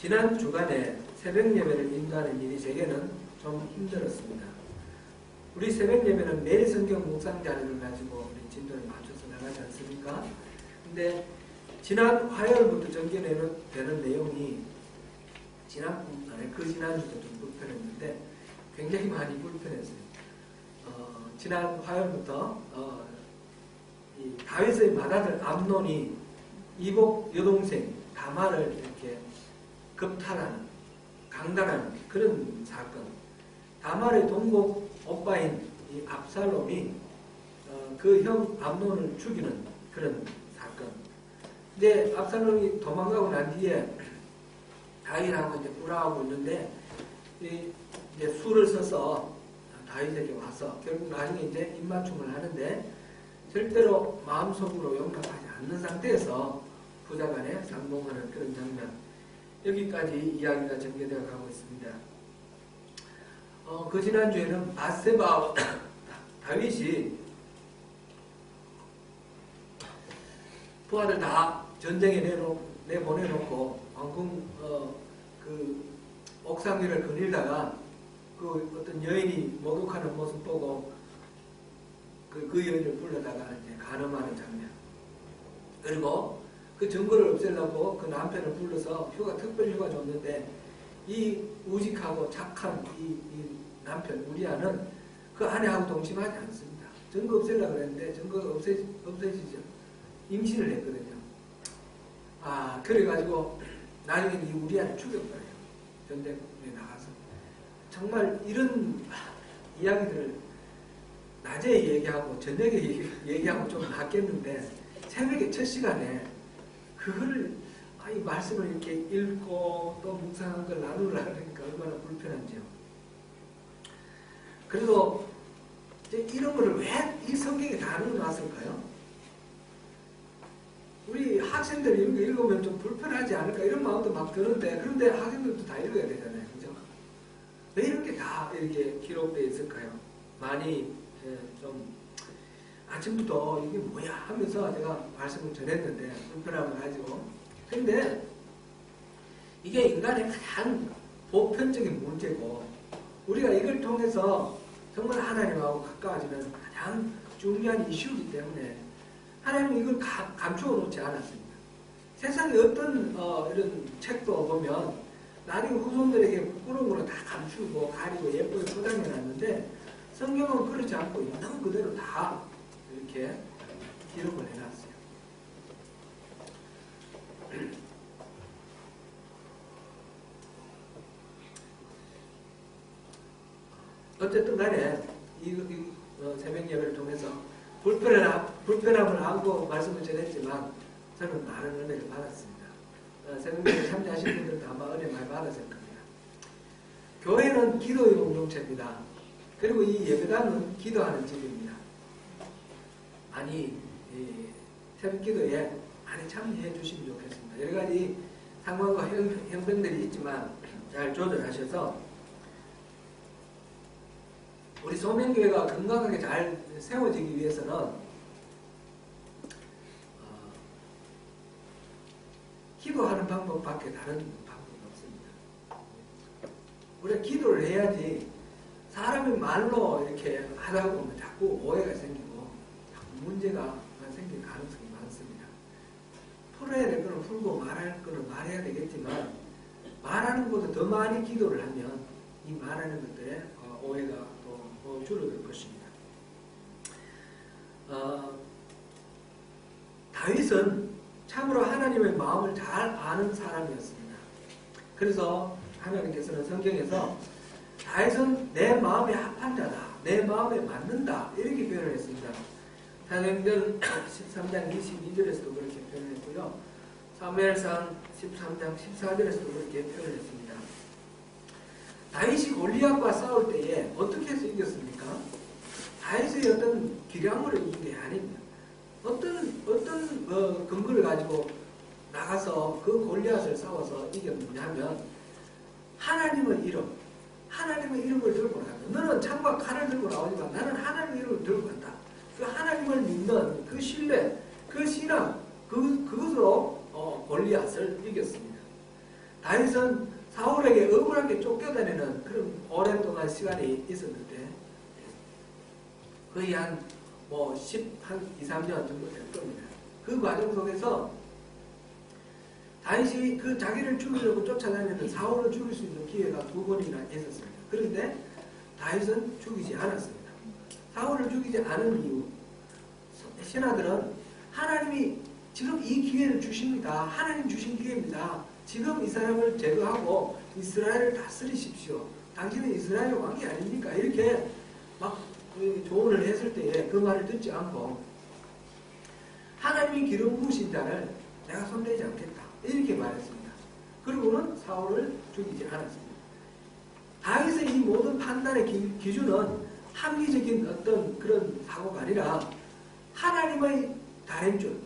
지난 주간에 새벽 예배를 인도하는 일이 제게는 좀 힘들었습니다. 우리 새벽 예배는 매일 성경 묵상 자료를 가지고 우리 진도를 맞춰서 나가지 않습니까? 근데 지난 화요일부터 전개되는 내용이 그 지난주도 좀 불편했는데 굉장히 많이 불편했어요. 지난 화요일부터 이 다윗의 맏아들 암논이 이복 여동생 다말을 이렇게 겁탈하는, 강간하는 그런 사건. 다말의 동복 오빠인 이 압살롬이 그 형 암논을 죽이는 그런 사건. 근데 압살롬이 도망가고 난 뒤에 다윗하고 이제 꿀하고 있는데 이제 술을 써서 다윗에게 와서 결국 나중에 이제 입맞춤을 하는데 절대로 마음속으로 용납하지 않는 상태에서 부자간에 상봉하는 그런 장면. 여기까지 이야기가 전개되어 가고 있습니다. 그 지난주에는 바세바와 다윗이 부하들 다 전쟁에 내보내놓고 왕궁 그 옥상 위를 거닐다가 그 어떤 여인이 목욕하는 모습 보고 그 여인을 불러다가 이제 간음하는 장면. 그리고 그 증거를 없애려고 그 남편을 불러서 특별 휴가 줬는데 이 우직하고 착한 이 남편 우리아는 그 아내하고 동침하지 않습니다. 증거 없애려고 그랬는데 증거가 없애지죠. 임신을 했거든요. 그래가지고 나중에 이 우리아를 죽여버려요. 전쟁에 나가서. 정말 이런 이야기들을 낮에 얘기하고 저녁에 얘기하고 좀 낫겠는데 새벽에 첫 시간에 그거를 이 말씀을 이렇게 읽고 또 묵상한 걸 나누려고 하니까 얼마나 불편한지요. 그래도 이런 거를 왜 이 성경에 다 넣어놨을까요? 우리 학생들이 이런 거 읽으면 좀 불편하지 않을까 이런 마음도 막 드는데 그런데 학생들도 다 읽어야 되잖아요. 그죠? 왜 이런 게 다 이렇게 기록되어 있을까요? 많이 좀 아침부터 이게 뭐야 하면서 제가 말씀을 전했는데 불편함을 가지고. 근데 이게 인간의 가장 보편적인 문제고 우리가 이걸 통해서 정말 하나님하고 가까워지는 가장 중요한 이슈이기 때문에 하나님은 이걸 감추어 놓지 않았습니다. 세상에 어떤 이런 책도 보면 나중에 후손들에게 부끄러움으로 다 감추고 가리고 예쁘게 포장해 놨는데 성경은 그렇지 않고 있는 그대로 다 이렇게 기록을 해놨어요. 어쨌든 간에 이 새벽 예배를 통해서 불편함을 안고 말씀을 전했지만 저는 많은 은혜를 받았습니다. 새벽 예배 참여하신 분들도 아마 은혜 많이 받았을 겁니다. 교회는 기도의 공동체입니다. 그리고 이 예배당은 기도하는 집입니다. 많이 새벽 기도에 많이 참여해 주시면 좋겠습니다. 여러 가지 상황과 형편들이 있지만 잘 조절하셔서 우리 소명교회가 건강하게 잘 세워지기 위해서는 기도하는 방법밖에 다른 방법이 없습니다. 우리가 기도를 해야지 사람이 말로 이렇게 하다 보면 자꾸 오해가 생기고 자꾸 문제가 생길 가능성이 많습니다. 풀어야 될 거는 풀고 말할 거는 말해야 되겠지만 말하는 것보다 더 많이 기도를 하면 이 말하는 것들에 오해가 또 줄어들 것입니다. 다윗은 참으로 하나님의 마음을 잘 아는 사람이었습니다. 그래서 하나님께서는 성경에서 다윗은 내 마음에 합한 자다, 내 마음에 맞는다 이렇게 표현을 했습니다. 사도행전 13장 22절에서도 그렇게 표현했고요. 사무엘상 13장 14절에서도 그렇게 표현했습니다. 다윗이 골리앗과 싸울 때에 어떻게 해서 이겼습니까? 다윗의 어떤 기량으로 이긴 게 아닙니다. 어떤 근거를 가지고 나가서 그 골리앗을 싸워서 이겼느냐 하면 하나님의 이름을 들고 나간다. 너는 창과 칼을 들고 나오지만 나는 하나님의 이름을 들고 간다. 그 하나님을 믿는 그 신뢰, 그 신앙, 그것으로 골리앗을 이겼습니다. 다윗은 사울에게 억울하게 쫓겨다니는 그런 오랜 동안 시간이 있었는데 거의 한 2, 3년 정도 될 겁니다. 그 과정 속에서 다윗이 그 자기를 죽이려고 쫓아다니는 사울을 죽일 수 있는 기회가 2번이나 있었습니다. 그런데 다윗은 죽이지 않았습니다. 사울을 죽이지 않은 이유, 신하들은 하나님이 지금 이 기회를 주십니다. 하나님 주신 기회입니다. 지금 이 사람을 제거하고 이스라엘을 다스리십시오. 당신은 이스라엘 왕이 아닙니까? 이렇게 막 조언을 했을 때에 그 말을 듣지 않고 하나님이 기름 부으신 자를 내가 손대지 않겠다. 이렇게 말했습니다. 그리고는 사울을 죽이지 않았습니다. 다윗의 이 모든 판단의 기준은 합리적인 어떤 그런 사고가 아니라 하나님의 다림줄,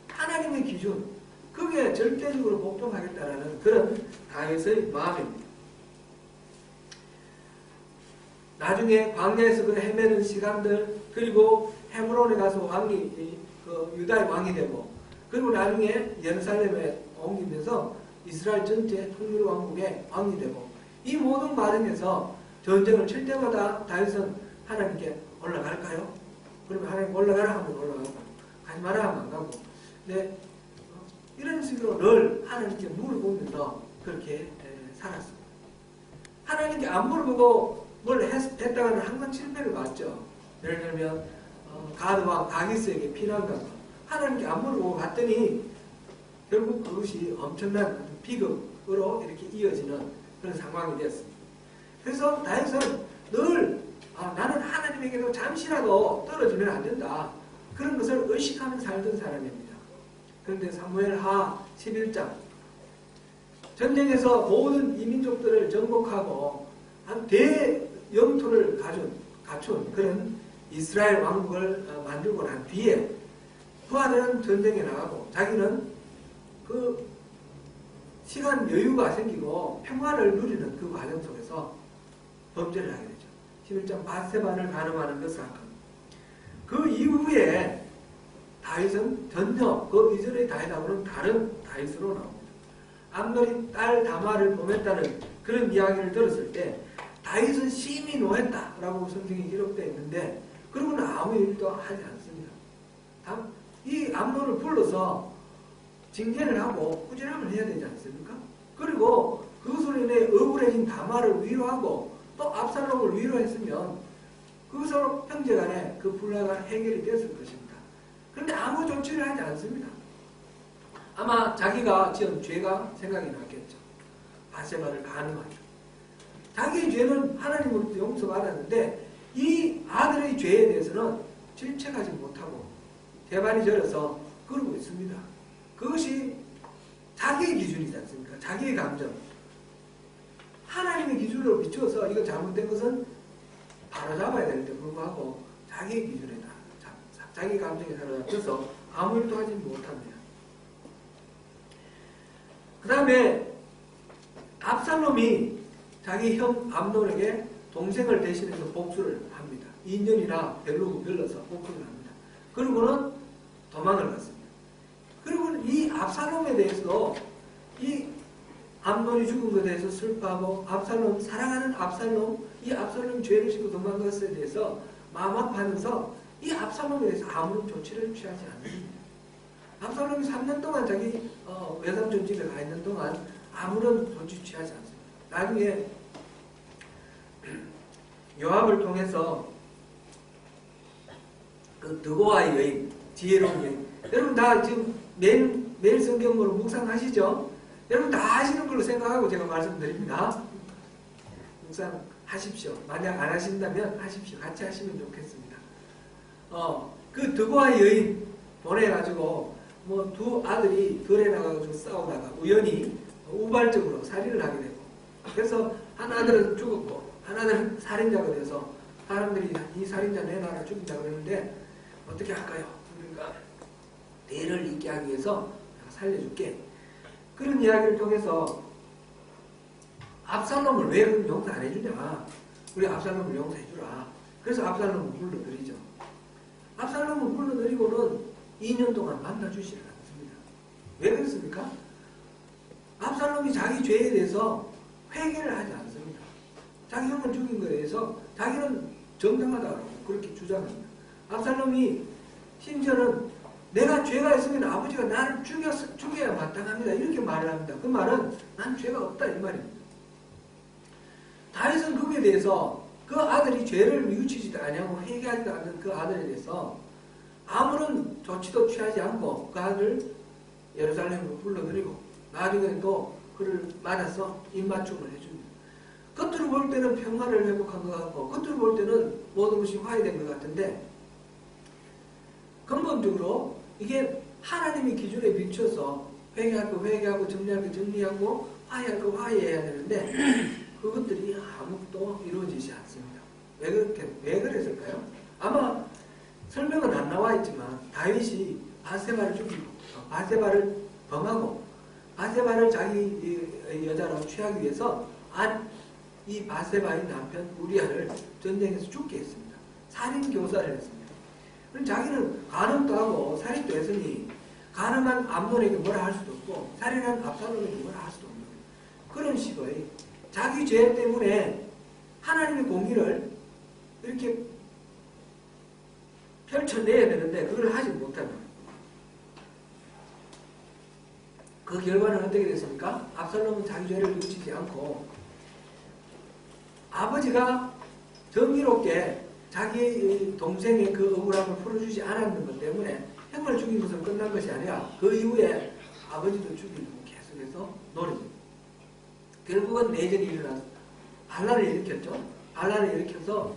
하나님의 기준, 그게 절대적으로 복종하겠다라는 그런 다윗의 마음입니다. 나중에 광야에서 그 헤매는 시간들, 그리고 헤브론에 가서 유다의 왕이 되고, 그리고 나중에 예루살렘에 옮기면서 이스라엘 전체 통일 왕국의 왕이 되고, 이 모든 과정에서 전쟁을 칠 때마다 다윗은 하나님께 올라갈까요? 그러면 하나님 올라가라 하면 올라가고, 가지 마라 하면 안 가고, 네, 이런 식으로 늘 하나님께 물어보면서 그렇게 살았습니다. 하나님께 안 물어보고 뭘 했다가는 항상 실패를 봤죠. 예를 들면 가드와 가기스에게 피난 간 거, 하나님께 안 물어보고 갔더니 결국 그것이 엄청난 비극으로 이렇게 이어지는 그런 상황이 되었습니다. 그래서 다윗은 늘 나는 하나님에게도 잠시라도 떨어지면 안 된다. 그런 것을 의식하며 살던 사람입니다. 그런데 사무엘하 11장, 전쟁에서 모든 이민족들을 정복하고 한 대영토를 갖춘 그런 이스라엘 왕국을 만들고 난 뒤에 그 아들은 전쟁에 나가고 자기는 그 시간 여유가 생기고 평화를 누리는 그 과정 속에서 범죄를 하게 되죠. 11장 바세바를 가늠하는 그 사건. 그 이후에 다윗은 전혀 그 이전의 다윗하고는 다른 다윗으로 나옵니다. 암논이 딸 다마를 범했다는 그런 이야기를 들었을 때 다윗은 심히 노했다라고 성경에 기록되어 있는데 그러고는 아무 일도 하지 않습니다. 이 암논을 불러서 징계를 하고 꾸지람을 해야 되지 않습니까? 그리고 그것으로 인해 억울해진 다마를 위로하고 또 압살롬을 위로했으면 그것으로 형제간에 그 분란가 해결이 됐을 것입니다. 그런데 아무 조치를 하지 않습니다. 아마 자기가 지은 죄가 생각이 났겠죠. 바세바를 가늠하죠. 자기의 죄는 하나님으로부터 용서받았는데 이 아들의 죄에 대해서는 질책하지 못하고 대발이 저려서 그러고 있습니다. 그것이 자기의 기준이지 않습니까? 자기의 감정. 하나님의 기준으로 비추어서 이거 잘못된 것은 바로잡아야 되는데 불구하고 자기의 기준에 따라 자기 감정에 사로잡혀서 아무 일도 하지 못합니다. 그 다음에 압살롬이 자기 형 암논에게 동생을 대신해서 복수를 합니다. 2년이나 별로 걸러서 복수를 합니다. 그리고는 도망을 갔습니다. 그리고 이 압살롬에 대해서도 이 암논이 죽은 것에 대해서 슬퍼하고 압살롬, 사랑하는 압살롬, 이 압살롬이 죄를 지고 도망간 것에 대해서 마음 아파하면서 이 압살롬에 대해서 아무런 조치를 취하지 않습니다. 압살롬이 3년 동안 자기 외삼촌 집에 가 있는 동안 아무런 조치 취하지 않습니다. 나중에 요압을 통해서 그 드고아의 여인, 지혜로운 여인, 여러분 다 지금 매일 성경으로 묵상하시죠? 여러분 다 하시는 걸로 생각하고 제가 말씀드립니다. 묵상하십시오. 만약 안 하신다면 하십시오. 같이 하시면 좋겠습니다. 그 드고아의 여인 보내가지고 두 아들이 들에 나가서 싸우다가 우연히 우발적으로 살인을 하게 되고 그래서 한 아들은 죽었고 한 아들은 살인자가 돼서 사람들이 이 살인자 내놔라 죽인다 그러는데 어떻게 할까요? 그러니까 대를 잇게 하기 위해서 내가 살려줄게. 그런 이야기를 통해서 압살롬을 왜 용서 안 해주냐? 우리 압살롬을 용서해주라. 그래서 압살롬을 불러들이죠. 압살롬을 불러들이고는 2년 동안 만나주시를 않습니다. 왜 그렇습니까? 압살롬 압살롬이 자기 죄에 대해서 회개를 하지 않습니다. 자기 형을 죽인 것에 대해서 자기는 정당하다고 그렇게 주장합니다. 압살롬이 심지어는 내가 죄가 있으면 아버지가 나를 죽여야 마땅합니다. 이렇게 말을 합니다. 그 말은 난 죄가 없다 이 말입니다. 다윗은 그에 대해서 그 아들이 죄를 뉘우치지도 아니하고 회개하지도 않는 그 아들에 대해서 아무런 조치도 취하지 않고 그 아들을 예루살렘으로 불러들이고 나중에 또 그를 맞아서 입맞춤을 해줍니다. 겉으로 볼 때는 평화를 회복한 것 같고 겉으로 볼 때는 모든 것이 화해된 것 같은데 근본적으로 이게 하나님의 기준에 비춰서 회개할 거 회개하고 정리할 거 정리하고 화해할 거 화해해야 되는데 그것들이 아무것도 이루어지지 않습니다. 왜 그랬을까요? 아마 설명은 안 나와 있지만 다윗이 바세바를 죽이고 바세바를 범하고 바세바를 자기 여자로 취하기 위해서 이 바세바의 남편 우리아를 전쟁에서 죽게 했습니다. 살인교사를 했습니다. 그럼 자기는 간음도 하고 살인도 했으니 간음한 암논에게 뭐라 할 수도 없고 살인한 압살롬에게 뭐라 할 수도 없는 그런 식의 자기 죄 때문에 하나님의 공의를 이렇게 펼쳐내야 되는데 그걸 하지 못하는 그 결과는 어떻게 됐습니까? 압살롬은 자기 죄를 뉘우치지 않고 아버지가 정의롭게 자기 동생의 그 억울함을 풀어주지 않았는 것 때문에 형을 죽인 것으로 끝난 것이 아니라 그 이후에 아버지도 죽이려고 계속해서 노립니다. 결국은 내전이 일어나서 반란을 일으켰죠. 반란을 일으켜서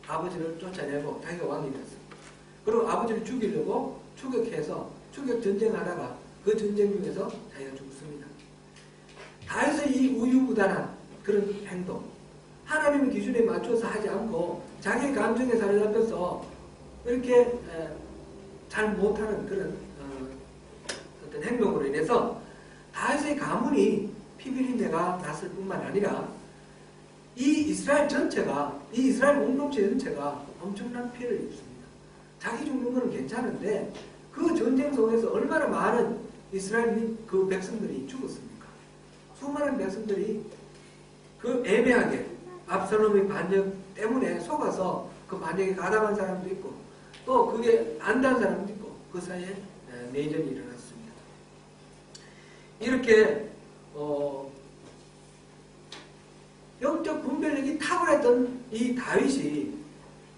아버지를 쫓아내고 자기가 왕이 됐습니다. 그리고 아버지를 죽이려고 추격해서 추격 전쟁하다가 그 전쟁 중에서 자기가 죽습니다. 다윗의 이 우유부단한 그런 행동, 하나님의 기준에 맞춰서 하지 않고 자기 감정에 사로잡혀서 이렇게 잘 못하는 그런 어떤 행동으로 인해서 다윗의 가문이 피비린내가 났을 뿐만 아니라 이 이스라엘 전체가, 이 이스라엘 공동체 전체가 엄청난 피해를 입습니다. 자기 죽는 건 괜찮은데 그 전쟁 속에서 얼마나 많은 이스라엘 그 백성들이 죽었습니까? 수많은 백성들이 그 애매하게 압살롬의 반역 때문에 속아서 그 반역에 가담한 사람도 있고 또 그게 안다는 사람도 있고 그 사이에 내전이 일어났습니다. 이렇게 영적 분별력이 탁월했던 이 다윗이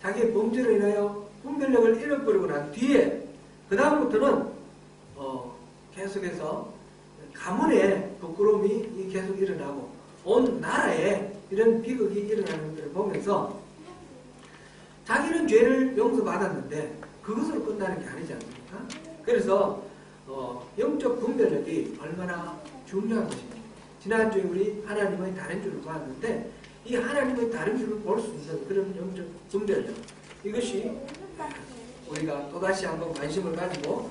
자기의 범죄로 인하여 분별력을 잃어버리고 난 뒤에 그 다음부터는 계속해서 가문의 부끄러움이 계속 일어나고 온 나라에 이런 비극이 일어나는 것들을 보면서 자기는 죄를 용서받았는데 그것으로 끝나는 게 아니지 않습니까? 그래서 영적 분별력이 얼마나 중요한 것입니다. 지난주에 우리 하나님의 다른 줄을 보았는데 이 하나님의 다른 줄을 볼 수 있는 그런 영적 분별력 이것이 우리가 또다시 한번 관심을 가지고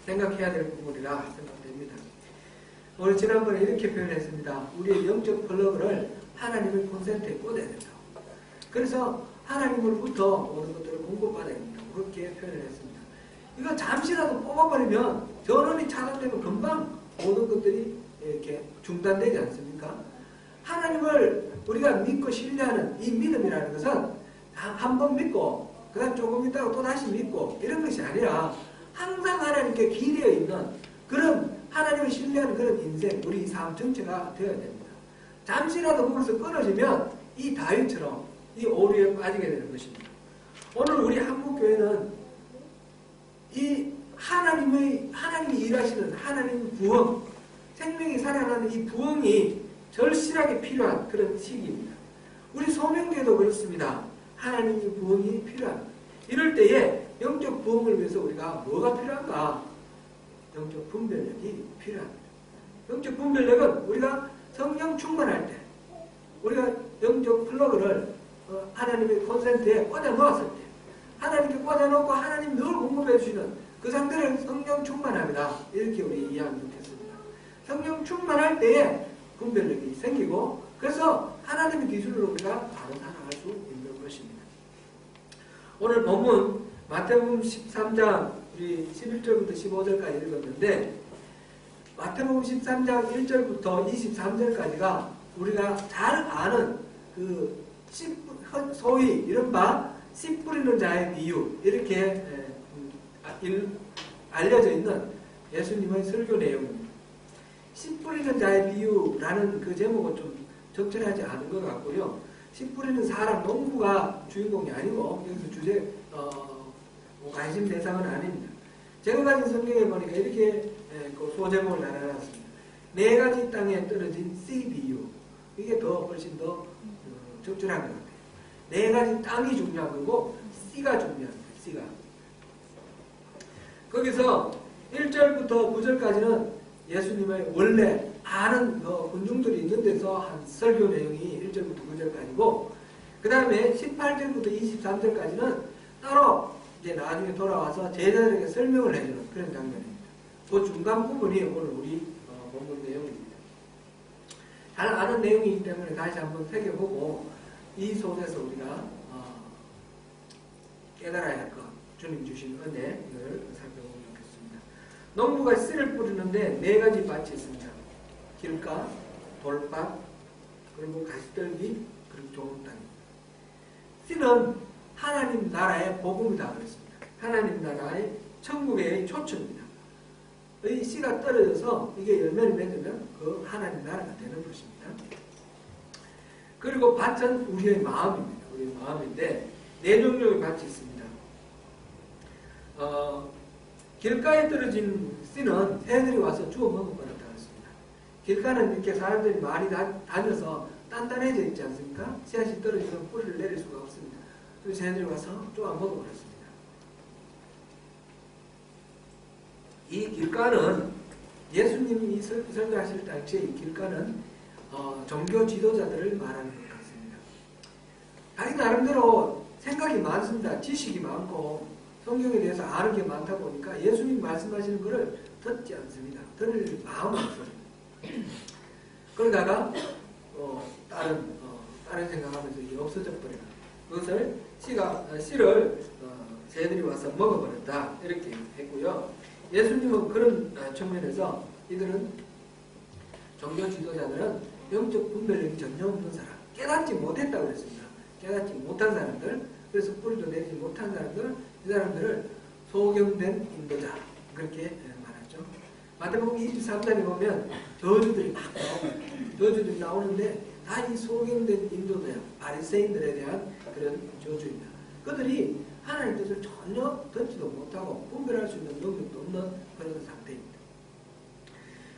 생각해야 될 부분이라 생각됩니다. 오늘 지난번에 이렇게 표현했습니다. 우리의 영적 플러그를 하나님의 콘센트에 꽂아야 된다고. 그래서 하나님으로부터 모든 것들을 공급받아야 된다고 그렇게 표현을 했습니다. 이거 잠시라도 뽑아버리면 전원이 차단되면 금방 모든 것들이 이렇게 중단되지 않습니까? 하나님을 우리가 믿고 신뢰하는 이 믿음이라는 것은 한 번 믿고 그 다음 조금 있다가 또 다시 믿고 이런 것이 아니라 항상 하나님께 기대어 있는 그런 하나님을 신뢰하는 그런 인생 우리 삶 전체가 되어야 됩니다. 잠시라도 거기서 끊어지면 이 다윗처럼 이 오류에 빠지게 되는 것입니다. 오늘 우리 한국교회는 이 하나님이 일하시는 하나님의 부흥 생명이 살아나는 이 부흥이 절실하게 필요한 그런 시기입니다. 우리 소명교회도 그렇습니다. 하나님의 부흥이 필요합니다. 이럴 때에 영적 부흥을 위해서 우리가 뭐가 필요한가? 영적 분별력이 필요합니다. 영적 분별력은 우리가 성령 충만할 때 우리가 영적 플러그를 하나님의 콘센트에 꽂아 놓았을 때 하나님께 꽂아 놓고 하나님 늘 공급해 주시는 그 상태를 성령 충만합니다. 이렇게 우리 이해하면 좋겠습니다. 성령 충만할 때에 분별력이 생기고 그래서 하나님의 기준으로 우리가 바로 살아갈 수 있는 것입니다. 오늘 본문 마태복음 13장 우리 11절부터 15절까지 읽었는데 마태복음 13장 1절부터 23절까지가 우리가 잘 아는 그 소위 이른바 씨 뿌리는 자의 비유 이렇게 알려져 있는 예수님의 설교 내용입니다. 씨 뿌리는 자의 비유라는 그 제목은 좀 적절하지 않은 것 같고요. 씨 뿌리는 사람, 농부가 주인공이 아니고 여기서 주제 관심 대상은 아닙니다. 제가 가진 성경에 보니까 이렇게 그 소제목을 나눠놨습니다. 4가지 땅에 떨어진 씨 비유. 이게 훨씬 더 적절한 것 같아요. 4가지 땅이 중요한 거고 씨가 중요한 거예요. 씨가. 거기서 1절부터 9절까지는 예수님의 원래 아는 군중들이 있는 데서 한 설교 내용이 1절부터 9절까지고 그 다음에 18절부터 23절까지는 따로 이제 나중에 돌아와서 제자들에게 설명을 해주는 그런 장면입니다. 그 중간 부분이 오늘 우리 본문 내용입니다. 잘 아는 내용이기 때문에 다시 한번 새겨보고 이 속에서 우리가 깨달아야 할 것, 주님 주신 은혜를 살펴보면 좋겠습니다. 농부가 씨를 뿌리는데 4가지 밭이 있습니다. 길가, 돌밭, 그리고 가시떨기, 그리고 좋은 땅입니다. 씨는 하나님 나라의 복음이다 그랬습니다. 하나님 나라의 천국의 초초입니다. 이 씨가 떨어져서 이게 열매를 맺으면 그 하나님 나라가 되는 것입니다. 그리고 밭은 우리의 마음입니다. 우리의 마음인데 4종류의 밭이 있습니다. 길가에 떨어진 씨는 새들이 와서 주워 먹어버렸다 그랬습니다. 길가는 이렇게 사람들이 많이 다녀서 단단해져 있지 않습니까? 씨앗이 떨어지면 뿌리를 내릴 수가 없습니다. 그래서 새들이 와서 쪼아 먹어버렸습니다. 이 길가는 예수님이 설교하실 당시에 이 길가는 종교 지도자들을 말하는 것 같습니다. 자기 나름대로 생각이 많습니다. 지식이 많고 성경에 대해서 아는 게 많다 보니까 예수님 말씀하시는 것을 듣지 않습니다. 들을 마음은 없어요. 그러다가 다른 생각하면서 이게 없어져 버려요. 그것을 씨를 새들이 와서 먹어버렸다 이렇게 했고요. 예수님은 그런 측면에서 이들은 종교 지도자들은 영적 분별력이 전혀 없는 사람, 깨닫지 못했다고 그랬습니다. 깨닫지 못한 사람들, 그래서 뿌리도 내지 못한 사람들, 이 사람들을 소경된 인도자 그렇게 말하죠. 마태복음 23장에 보면 저주들이 막 나옵니다. 저주들이 나오는데 다 이 소경된 인도자, 바리새인들에 대한 그런 저주입니다. 그들이 하나님 뜻을 전혀 듣지도 못하고 분별할 수 있는 능력도 없는 그런 상태입니다.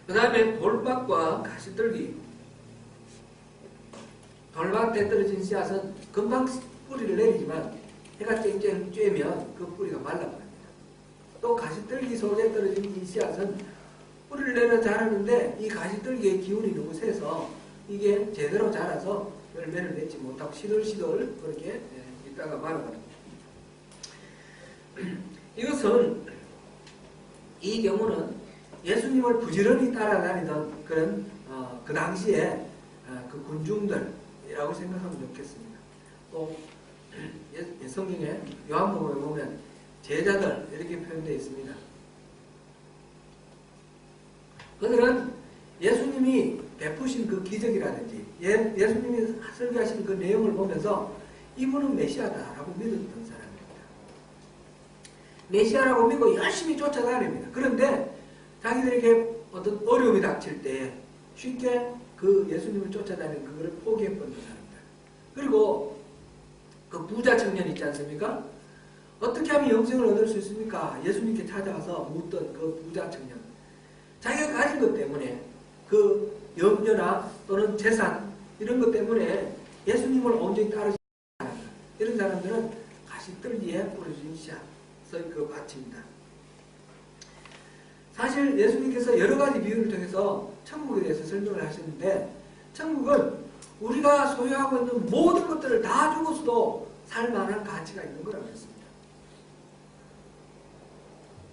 그 다음에 돌밭과 가시떨기. 돌밭에 떨어진 씨앗은 금방 뿌리를 내리지만 해가 쨍쨍 쬐면 그 뿌리가 말라버립니다. 또 가시떨기 속에 떨어진 이 씨앗은 뿌리를 내려 자라는데 이 가시떨기의 기운이 너무 세서 이게 제대로 자라서 열매를 맺지 못하고 시들시들 그렇게 있다가 말아버립니다. 이것은 이 경우는 예수님을 부지런히 따라다니던 그런 그 당시에 그 군중들이라고 생각하면 좋겠습니다. 또 성경에 요한복음에 보면 제자들 이렇게 표현되어 있습니다. 그들은 예수님이 베푸신 그 기적이라든지 예수님이 설교하신 그 내용을 보면서 이분은 메시아다라고 믿었던 사람입니다. 메시아라고 믿고 열심히 쫓아다닙니다. 그런데 자기들에게 어떤 어려움이 닥칠 때 쉽게 그 예수님을 쫓아다니는 그거를 포기해버린 사람들. 그리고 그 부자 청년 있지 않습니까? 어떻게 하면 영생을 얻을 수 있습니까? 예수님께 찾아와서 묻던 그 부자 청년. 자기가 가진 것 때문에 그 염려나 또는 재산 이런 것 때문에 예수님을 온전히 따르지 않는 이런 사람들은 가시떨기에 뿌려진 씨앗의 그 밭입니다. 사실 예수님께서 여러 가지 비유를 통해서 천국에 대해서 설명을 하시는데 천국은 우리가 소유하고 있는 모든 것들을 다 주고서도 살만한 가치가 있는 거라고 했습니다.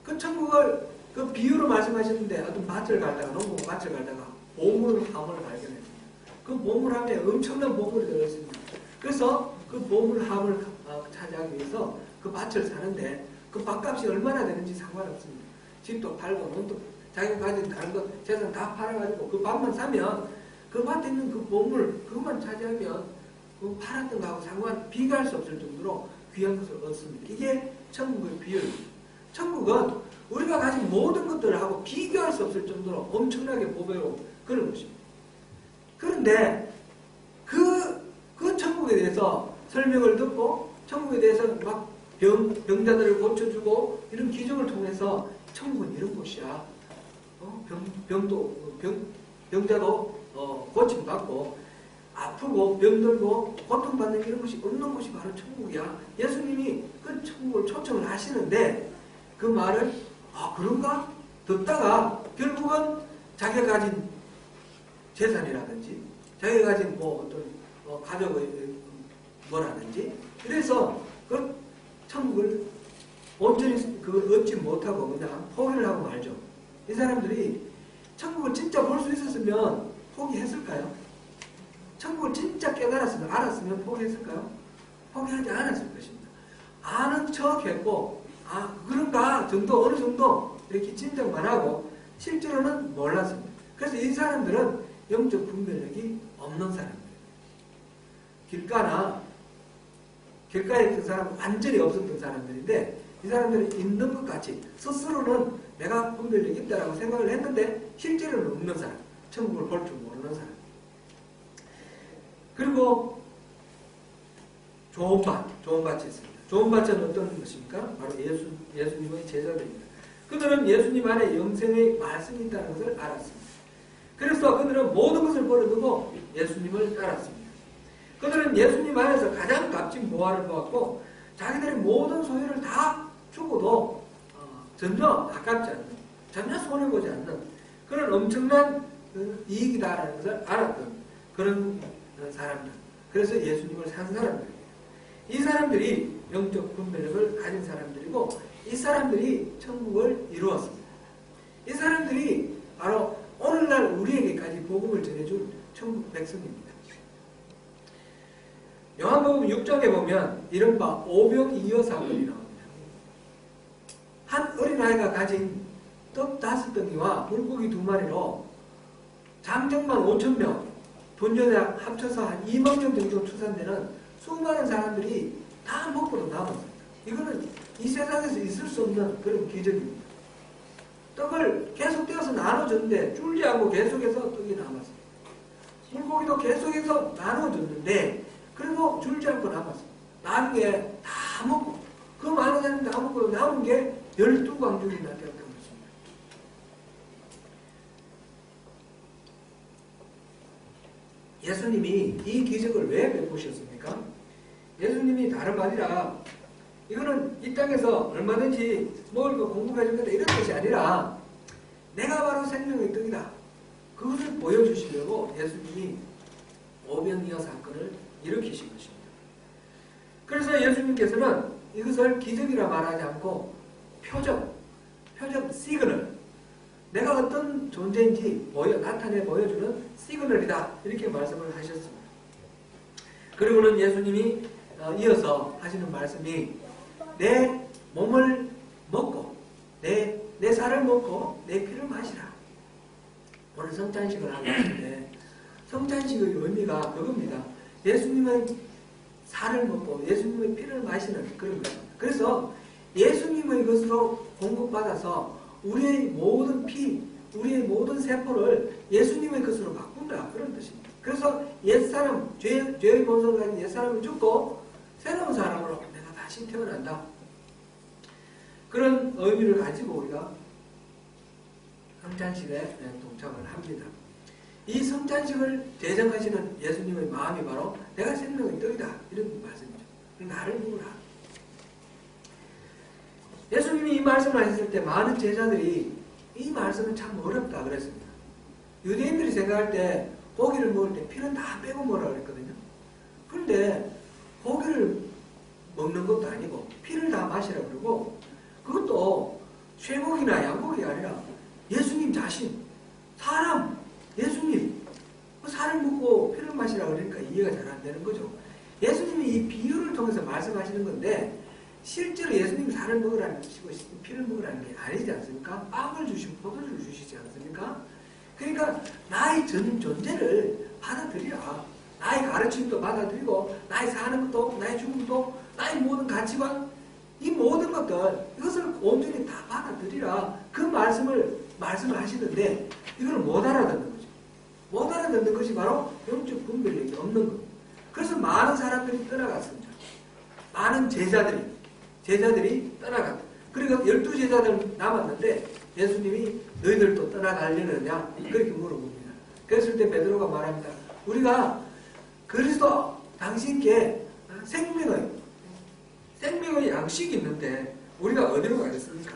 그 천국을 그 비유로 말씀하셨는데 어떤 밭을 갈다가 농부가 밭을 갈다가 보물함을 발견했습니다. 그 보물함에 엄청난 보물이 들어있습니다. 그래서 그 보물함을 차지하기 위해서 그 밭을 사는데 그 밭값이 얼마나 되는지 상관없습니다. 집도 팔고 자기가 가진 다른 것 재산 다 팔아가지고 그 밭만 사면 그 밭에 있는 그 보물 그것만 차지하면 그 팔았던 거하고 상관 비교할 수 없을 정도로 귀한 것을 얻습니다. 이게 천국의 비율입니다. 천국은 우리가 가진 모든 것들하고 비교할 수 없을 정도로 엄청나게 보배로운 그런 것입니다. 그런데 그 천국에 대해서 설명을 듣고 천국에 대해서 막 병자들을 고쳐주고 이런 기적을 통해서 천국은 이런 곳이야. 병자도 고침받고 아프고 병들고 고통받는 이런 것이 없는 곳이 바로 천국이야. 예수님이 그 천국을 초청을 하시는데 그 말을 그런가? 듣다가 결국은 자기가 가진 재산이라든지 자기가 가진 어떤 가족의 뭐라든지 그래서 그 천국을 온전히 얻지 못하고 그냥 포기를 하고 말죠. 이 사람들이 천국을 진짜 볼 수 있었으면 포기했을까요? 천국을 진짜 깨달았으면 알았으면 포기했을까요? 포기하지 않았을 것입니다. 아는 척 했고 그런가 정도 어느 정도 이렇게 짐작만 하고 실제로는 몰랐습니다. 그래서 이 사람들은 영적 분별력이 없는 사람들. 길가에 그 사람은 완전히 없었던 사람들인데 이 사람들은 있는 것 같이 스스로는 내가 분별력이 있다라고 생각을 했는데 실제로는 없는 사람. 천국을 볼 줄 모르는 사람. 그리고 좋은 밭이 있습니다. 좋은 밭은 어떤 것입니까? 바로 예수님의 제자들입니다. 그들은 예수님 안에 영생의 말씀이 있다는 것을 알았습니다. 그래서 그들은 모든 것을 버려두고 예수님을 따랐습니다. 그들은 예수님 안에서 가장 값진 보화를 보았고 자기들의 모든 소유를 다 주고도 전혀 아깝지 않는, 전혀 손해보지 않는 그런 엄청난 이익이다라는 것을 알았던 그런 사람들. 그래서 예수님을 산 사람들입니다. 이 사람들이 영적 분별력을 가진 사람들이고 이 사람들이 천국을 이루었습니다. 이 사람들이 바로 오늘날 우리에게까지 복음을 전해준 천국 백성입니다. 요한복음 6장에 보면 이른바 오병이어 사건이 나옵니다. 한 어린아이가 가진 떡 5덩이와 물고기 2마리로 장정만 5,000명, 본전에 합쳐서 한 2만 명 정도 추산되는 수많은 사람들이 다 먹고도 남았습니다. 이거는 이 세상에서 있을 수 없는 그런 기적입니다. 떡을 계속 떼어서 나눠줬는데 줄지 않고 계속해서 떡이 남았습니다. 물고기도 계속해서 나눠줬는데 그리고 줄지 않고 남았습니다. 나중에 다 먹고 그 많은 사람이 다 먹고 남은 게 12광줄이나 되었던 것입니다. 예수님이 이 기적을 왜 베푸셨습니까? 예수님이 다름 아니라 이거는 이 땅에서 얼마든지 먹을 거 공급해 준다 이런 것이 아니라 내가 바로 생명의 떡이다. 그것을 보여주시려고 예수님이 오병이어 사건을 일으키신 것입니다. 그래서 예수님께서는 이것을 기적이라 말하지 않고 표적, 시그널, 내가 어떤 존재인지 나타내 보여주는 시그널이다 이렇게 말씀을 하셨습니다. 그리고는 예수님이 이어서 하시는 말씀이 내 몸을 먹고 내 살을 먹고 내 피를 마시라. 오늘 성찬식을 하고 있는데 성찬식의 의미가 그겁니다. 예수님의 살을 먹고 예수님의 피를 마시는 그런 것입니다. 그래서 예수님의 것으로 공급받아서 우리의 모든 피, 우리의 모든 세포를 예수님의 것으로 바꾼다 그런 뜻입니다. 그래서 옛사람, 죄의 본성을 가진 옛사람을 죽고 새로운 사람으로 내가 다시 태어난다. 그런 의미를 가지고 우리가 성찬식에 동참을 합니다. 이 성찬식을 제정하시는 예수님의 마음이 바로 내가 생명의 떡이다 이런 말씀이죠. 나를 먹으라. 예수님이 이 말씀을 하셨을 때 많은 제자들이 이 말씀은 참 어렵다 그랬습니다. 유대인들이 생각할 때 고기를 먹을 때 피는 다 빼고 먹으라고 그랬거든요. 그런데 고기를 먹는 것도 아니고 피를 다 마시라고 그러고 그것도 쇠고기나 양고기가 아니라 예수님 자신, 사람, 예수님 그 살을 먹고 피를 마시라고 그러니까 이해가 잘 안 되는 거죠. 예수님이 이 비유를 통해서 말씀하시는 건데 실제로 예수님이 살을 먹으라는 것이고 피를 먹으라는 게 아니지 않습니까? 빵을 주시고 포도주를 주시지 않습니까? 그러니까 나의 전 존재를 받아들이라. 나의 가르침도 받아들이고 나의 사는 것도 나의 죽음도 나의 모든 가치관 이 모든 것들 이것을 온전히 다 받아들이라. 그 말씀을 하시는데 이걸 못 알아듣는 거죠. 못 알아듣는 것이 바로 영적 분별력이 없는 겁니다. 그래서 많은 사람들이 떠나갔습니다. 많은 제자들이 떠나갔다. 그리고 12제자들 남았는데 예수님이 너희들도 떠나가려느냐 그렇게 물어봅니다. 그랬을 때 베드로가 말합니다. 우리가 그리스도 당신께 생명의 양식이 있는데 우리가 어디로 가겠습니까?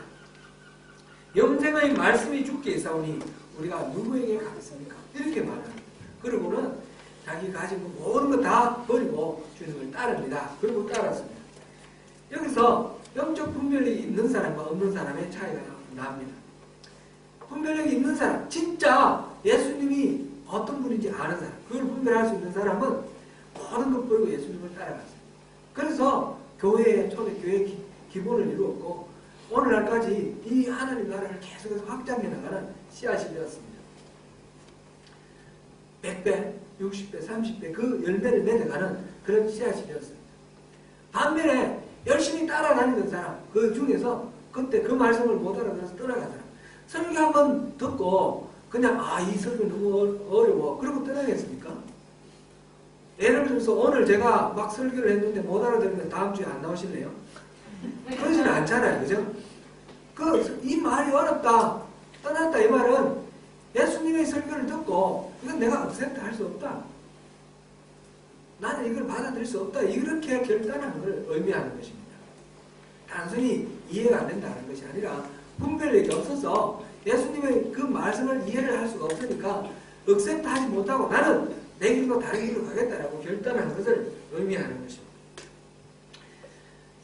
영생의 말씀이 주께 있사오니 우리가 누구에게 가겠습니까? 이렇게 말합니다. 그리고는 자기 가지고 모든 거 다 버리고 주님을 따릅니다. 그리고 따랐습니다. 여기서 영적 분별력이 있는 사람과 없는 사람의 차이가 납니다. 분별력이 있는 사람, 진짜 예수님이 어떤 분인지 아는 사람, 그걸 분별할 수 있는 사람은 모든 것 버리고 예수님을 따라갔습니다. 그래서 초대교회의 기본을 이루었고 오늘날까지 이 하나님 나라를 계속해서 확장해 나가는 씨앗이 되었습니다. 100배, 60배, 30배 그 열매를 맺어가는 그런 씨앗이 되었습니다. 반면에 열심히 따라다니던 사람, 그 중에서 그때 그 말씀을 못 알아들어서 떠나간 사람, 설교 한번 듣고 그냥 이 설교 너무 어려워 그러고 떠나겠습니까? 예를 들어서 오늘 제가 막 설교를 했는데 못 알아들으면 다음 주에 안 나오실래요? 그러지는 않잖아요. 그죠? 이 말이 어렵다, 떠났다 이 말은 예수님의 설교를 듣고 이건 내가 억셉트 할 수 없다. 나는 이걸 받아들일 수 없다. 이렇게 결단하는 걸 의미하는 것입니다. 단순히 이해가 안 된다는 것이 아니라 분별력이 없어서 예수님의 그 말씀을 이해를 할 수가 없으니까 억셉트 하지 못하고 나는 내 길로 다른 길로 가겠다라고 결단하는 것을 의미하는 것입니다.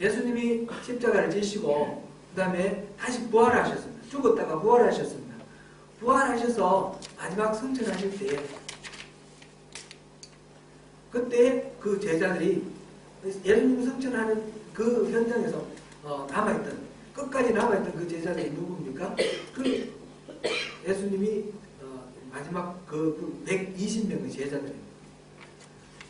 예수님이 십자가를 지시고 그 다음에 다시 부활하셨습니다. 죽었다가 부활하셨습니다. 부활하셔서 마지막 승천하실 때에 그때 그 제자들이 예수님 승천하는 그 현장에서 끝까지 남아있던 그 제자들이 누굽니까? 그 예수님이 마지막 그 120명의 제자들입니다.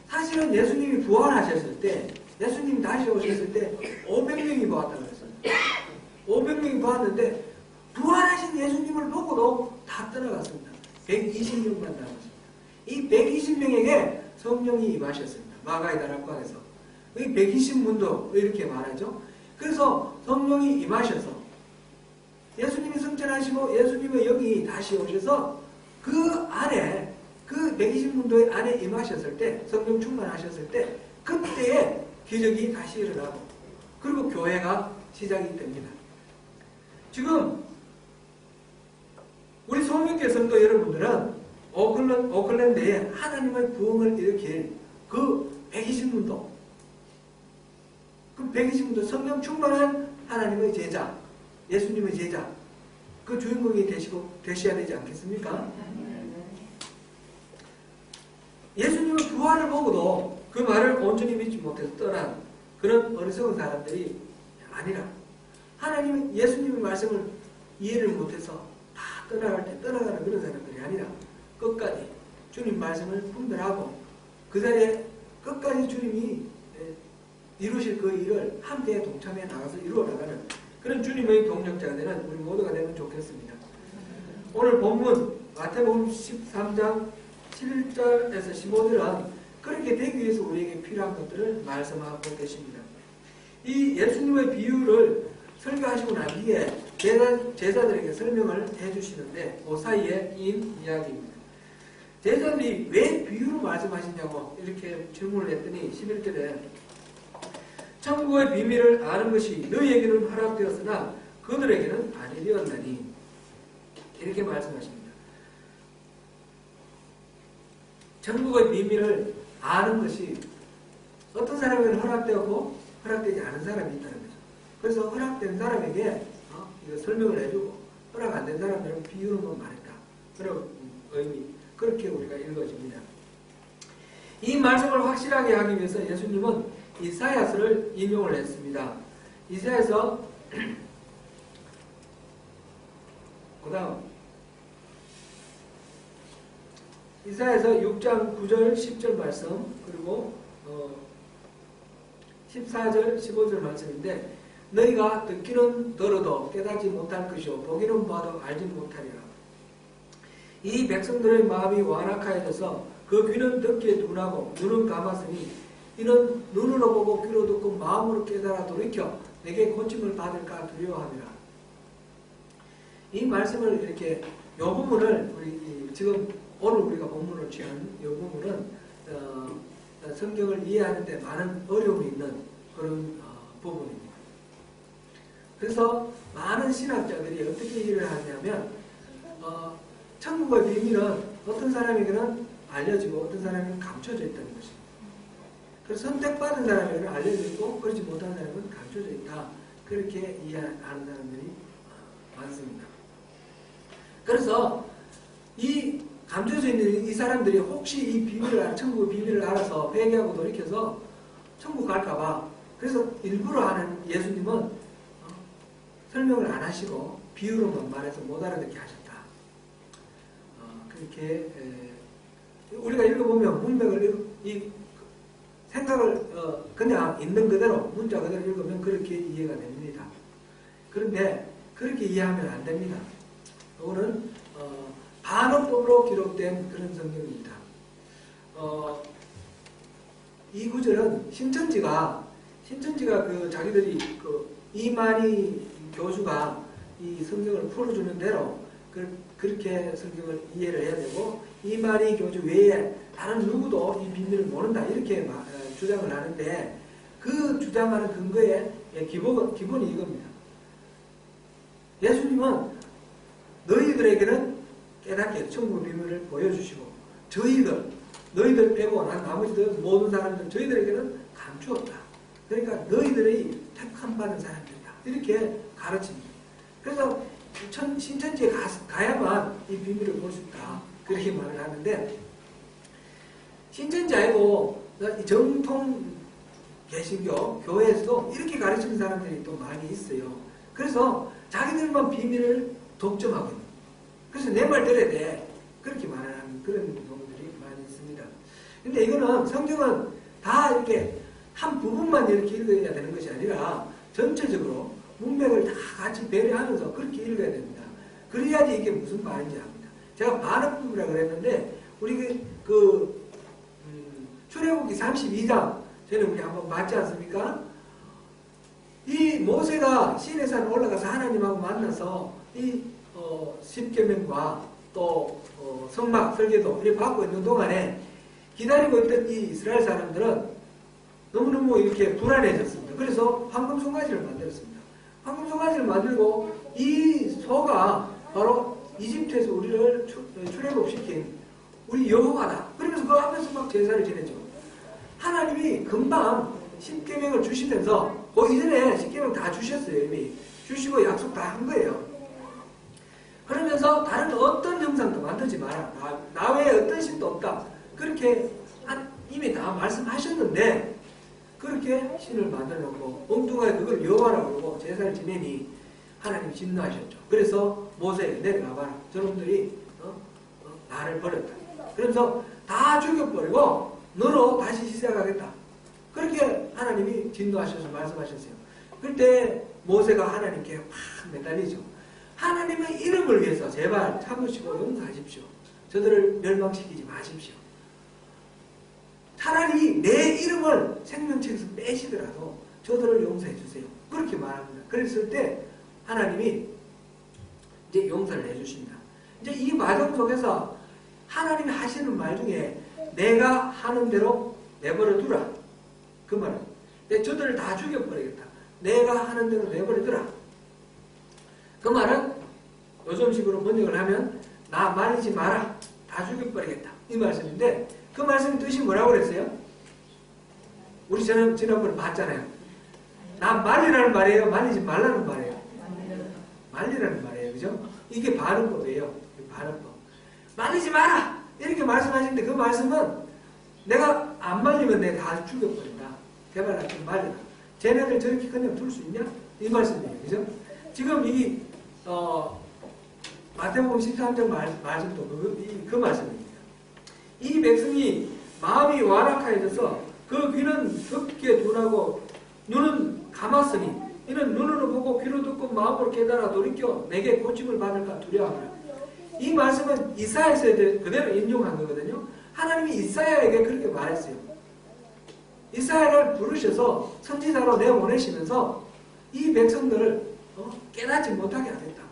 사실은 예수님이 부활하셨을 때, 예수님이 다시 오셨을 때 500명이 보았다고 그랬어요. 500명이 보았는데 부활하신 예수님을 보고도 다 떠나갔습니다. 120명만 남았습니다. 이 120명에게 성령이 임하셨습니다. 마가의 다락방에서. 이 120문도 이렇게 말하죠. 그래서 성령이 임하셔서 예수님이 승천하시고 예수님의 영이 다시 오셔서 그 안에 그 120문도의 안에 임하셨을 때 성령 충만하셨을 때 그때에 기적이 다시 일어나고 그리고 교회가 시작이 됩니다. 지금 우리 송명교 성도 여러분들은 오클랜드에 하나님의 부흥을 일으킬 그 120문도 그 120문도 성령 충만한 하나님의 제자 예수님의 제자 그 주인공이 되셔야 되지 않겠습니까? 예수님의 부활을 보고도 그 말을 온전히 믿지 못해서 떠난 그런 어리석은 사람들이 아니라 하나님의 예수님의 말씀을 이해를 못해서 다 떠나갈 때 떠나가는 그런 사람들이 아니라 끝까지 주님 말씀을 분별하고 그 자리에 끝까지 주님이 이루실 그 일을 함께 동참해 나가서 이루어 나가는 그런 주님의 동력자가 되는 우리 모두가 되면 좋겠습니다. 오늘 본문 마태복음 13장 11절에서 15절은 그렇게 되기 위해서 우리에게 필요한 것들을 말씀하고 계십니다. 이 예수님의 비유를 설교하시고 난 뒤에 제자들에게 설명을 해주시는데 그 사이에 인 이야기입니다. 제자들이 왜 비유로 말씀하시냐고 이렇게 질문을 했더니 11절에 천국의 비밀을 아는 것이 너희에게는 허락되었으나 그들에게는 아니되었나니 이렇게 말씀하십니다. 천국의 비밀을 아는 것이 어떤 사람에게는 허락되었고 허락되지 않은 사람이 있다는 거죠. 그래서 허락된 사람에게 이거 설명을 해주고 허락 안 된 사람들은 비유로만 말했다. 그런 의미 그렇게 우리가 읽어집니다. 이 말씀을 확실하게 하기 위해서 예수님은 이사야서를 인용을 했습니다. 이사야서 그다음 이사야서 6장 9절 10절 말씀 그리고 14절 15절 말씀인데 너희가 듣기는 들어도 깨닫지 못할 것이요 보기는 봐도 알지 못하리라. 이 백성들의 마음이 완악하여져서 그 귀는 듣기에 둔하고 눈은 감았으니 이는 눈으로 보고 귀로 듣고 마음으로 깨달아 돌이켜 내게 고침을 받을까 두려워함이라. 이 말씀을 이렇게 요 부분을 우리 지금 오늘 우리가 본문을 취한 이 부분은 성경을 이해하는 데 많은 어려움이 있는 그런 부분입니다. 그래서 많은 신학자들이 어떻게 이해를 하냐면 천국의 비밀은 어떤 사람에게는 알려지고 어떤 사람에게는 감춰져 있다는 것입니다. 그래서 선택받은 사람에게는 알려져 있고 그렇지 못한 사람은 감춰져 있다. 그렇게 이해하는 사람들이 많습니다. 그래서 이 감춰져 있는 이 사람들이 혹시 이 비밀을, 천국의 비밀을 알아서 회개하고 돌이켜서 천국 갈까봐 그래서 일부러 하는 예수님은 설명을 안 하시고 비유로만 말해서 못 알아듣게 하셨다. 그렇게 우리가 읽어보면 문맥을 이 생각을 그냥 있는 그대로 문자 그대로 읽으면 그렇게 이해가 됩니다. 그런데 그렇게 이해하면 안 됩니다. 이거는 반어법으로 기록된 그런 성경입니다. 이 구절은 신천지가 그 자기들이 그 이만희 교수가 이 성경을 풀어주는 대로 그렇게 성경을 이해를 해야 되고 이만희 교수 외에 다른 누구도 이 비밀을 모른다 이렇게 주장을 하는데 그 주장하는 근거의 기본이 이겁니다. 예수님은 너희들에게는 깨닫게 천국의 비밀을 보여주시고 너희들 빼고 나머지들 모든 사람들 저희들에게는 감추었다. 그러니까 너희들의 택함 받은 사람들이다. 이렇게 가르칩니다. 그래서 신천지에 가야만 이 비밀을 볼 수 있다. 그렇게 말을 하는데 신천지 아니고 정통 개신교 교회에서도 이렇게 가르치는 사람들이 또 많이 있어요. 그래서 자기들만 비밀을 독점하고 있는. 그래서 내 말 들어야 돼. 그렇게 말하는 그런 경우들이 많이 있습니다. 근데 이거는 성경은 다 이렇게 한 부분만 이렇게 읽어야 되는 것이 아니라 전체적으로 문맥을 다 같이 배려하면서 그렇게 읽어야 됩니다. 그래야지 이게 무슨 말인지 압니다. 제가 반어법이라고 그랬는데 우리 출애굽기 32장 전에 우리 한번 봤지 않습니까? 이 모세가 시내산 올라가서 하나님하고 만나서 이 십계명과 또 성막 설계도 이렇게 받고 있는 동안에 기다리고 있던 이 이스라엘 사람들은 너무너무 이렇게 불안해졌습니다. 그래서 황금 송아지를 만들었습니다. 황금 송아지를 만들고 이 소가 바로 이집트에서 우리를 출애굽시킨 우리 여호와다. 그러면서 그 앞에서 막 제사를 지냈죠. 하나님이 금방 십계명을 주시면서 그 이전에 십계명 다 주셨어요. 이미 주시고 약속 다 한 거예요. 그러면서 다른 어떤 형상도 만들지 마라. 나 외에 어떤 신도 없다. 그렇게 이미 다 말씀하셨는데 그렇게 신을 만들어 놓고 엉뚱하게 그걸 여호와라고 그러고 제사를 지내니 하나님이 진노하셨죠. 그래서 모세에게 내려가봐라. 저놈들이 나를 버렸다. 그러면서 다 죽여버리고 너로 다시 시작하겠다. 그렇게 하나님이 진노하셔서 말씀하셨어요. 그때 모세가 하나님께 확 매달리죠. 하나님의 이름을 위해서 제발 참으시고 용서하십시오. 저들을 멸망시키지 마십시오. 차라리 내 이름을 생명책에서 빼시더라도 저들을 용서해 주세요. 그렇게 말합니다. 그랬을 때 하나님이 이제 용서를 해주십니다. 이제 이 과정 속에서 하나님이 하시는 말 중에 내가 하는 대로 내버려 두라. 그 말은 저들을 다 죽여버리겠다. 내가 하는 대로 내버려 두라. 그 말은 요즘식으로 번역을 하면 나 말리지 마라. 다 죽여버리겠다. 이 말씀인데 그 말씀 뜻이 뭐라고 그랬어요? 우리 지난번에 봤잖아요. 나 말리라는 말이에요? 말리지 말라는 말이에요? 말리라는 말이에요. 그죠? 이게 반응법이에요. 반응법. 말리지 마라! 이렇게 말씀하시는데 그 말씀은 내가 안 말리면 내가 다 죽여버린다. 제발 나 좀 말려라. 쟤네들 저렇게 그냥 둘 수 있냐? 이 말씀이에요. 그죠? 지금 이 마태복음 13장 말씀도 그 말씀입니다. 이 백성이 마음이 완악하여져서 그 귀는 덮게 둔하고 눈은 감았으니 이는 눈으로 보고 귀로 듣고 마음으로 깨달아 돌이켜 내게 고침을 받을까 두려워하라. 이 말씀은 이사야에서 그대로 인용한 거거든요. 하나님이 이사야에게 그렇게 말했어요. 이사야를 부르셔서 선지자로 내보내시면서 이 백성들을 깨닫지 못하게 하겠다.